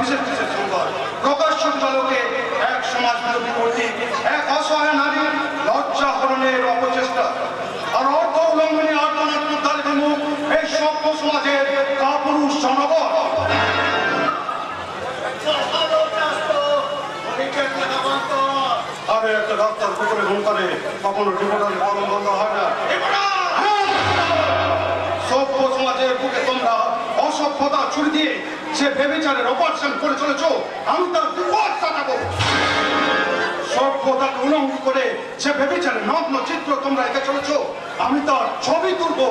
বিশেষ বিশেষ সংবাদ প্রকাশ্য দিবালোকে এক সমাজ বিরোধী কর্তৃক এক অসহায় নারী লজ্জা হরণের অপচেষ্টা আর অর্থ উল্লঙ্ঘনী আর্তনাদ উদ্ধারে বিমুখ এই সভ্য সমাজের কাপুরুষ জনগণ। আরে একটা ডাক্তার পুকুরে ঘুম করে কখনো রিপোর্টারের কলম বন্ধ হয় না। সভ্য সমাজের বুকে তোমরা অসভ্যতা ছুরি দিয়ে যে ব্যভিচারের অপারেশন করে চলেছ, আমি তার বিপদ কাটাবো। সভ্যতাকে উল্লঙ্ঘন করে যে ব্যভিচারের নগ্ন চিত্র তোমরা এঁকে চলেছ, আমি তার ছবি তুলবো।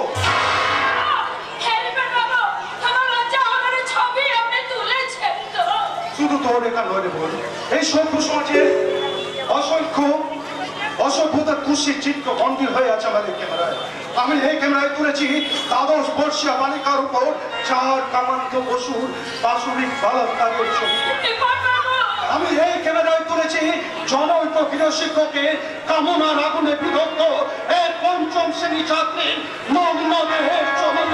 শুধু তোর একা নয় রে বল, এই সভ্য সমাজের অসংখ্য অসভ্যতার কুশি চিত্র বন্দী হয়ে আছে আমাদের ক্যামেরায়। আমি এই ক্যামেরায় তুলেছি দ্বাদশ বর্ষীয় বালিকার উপর 4 কামান্ত পশুর পাশবিক বলাৎকারের ছবি। আমি এই ক্যামেরায় তুলেছি জনৈক গৃহ শিক্ষকের কামনার আগুনে বিদগ্ধ এই 5ম শ্রেণী ছাত্রীর নগ্ন দেহের ছবি।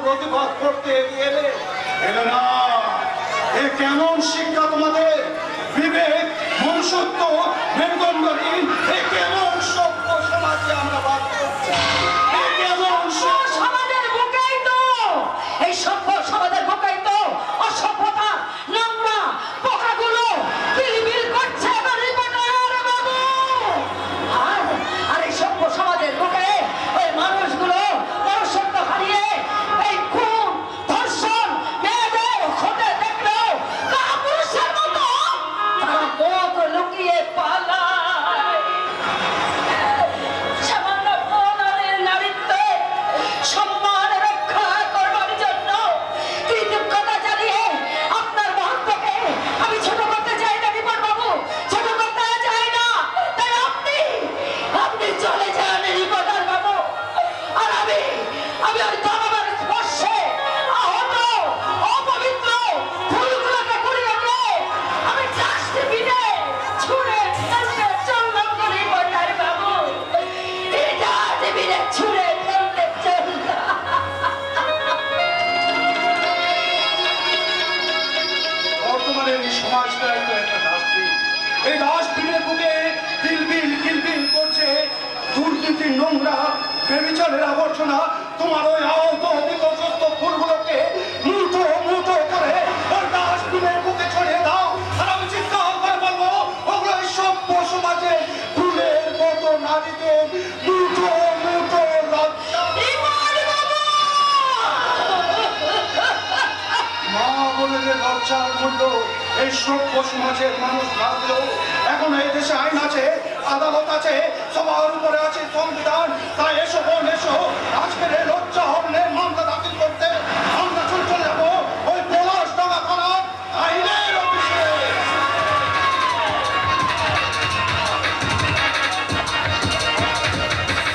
প্রতিবাদ করতে এলে না। এ কেমন শিক্ষা তোমাদের? বিবেক, মনুষ্যত্ব, মেরুদণ্ডহীন এ কেমন সভ্য সমাজে আমরা বাস করছি? এ কেমন সমাজের বুকেই তো, এই সভ্য সমাজের বুকেই তো অসভ্যতা নোংরা পোকাগুলো বিলবিল করছে বাবু। আর এই সভ্য সমাজের বুকে ওই মানুষগুলো মনুষ্যত্ব হারিয়ে এই খুন ধর্ষণ মেয়েদের হতে দেখলো কাপুরুষের মতো তারা মুখ লুকিয়ে পালায়। সামান্য প্রণালীর নারীত্বে সম্মান রক্ষা করবার জন্য কৃতজ্ঞতা জানিয়ে আপনার মহত্বকে আমি ছোট করতে চাই না রিপন বাবু, ছোট করতে চাই না। তাই আপনি চলে যান রিপোর্টার বাবু। আর আমি ওই দানবের স্পর্শে আহত অপবিত্র ফুলগুলোকে কুড়িয়ে নিয়ে আমি ডাস্টবিনে ছুঁড়ে ফেলতে চললাম রিপোর্টার বাবু। এই ডাস্টবিনে ছুঁড়ে ফেলতে চললাম। বর্তমানে এই সমাজটাই তো একটা ডাস্টবিন। এই ডাস্টবিনের বুকে কিলবিল কিলবিল করছে দুর্নীতির নোংরা ব্যভিচারের আবর্জনা। তোমার ওই আহত বিপর্যস্ত ফুলগুলোকে মুঠো মুঠো করে ওই ডাস্টবিনের বুকে ছড়িয়ে মূল্য এই সভ্য সমাজের মানুষ ভাবলেও এখন এই দেশে আইন আছে, আদালত আছে, সবার উপরে আছে সংবিধান। তাই এসো বোন এসো, আজকের এই লজ্জা হবে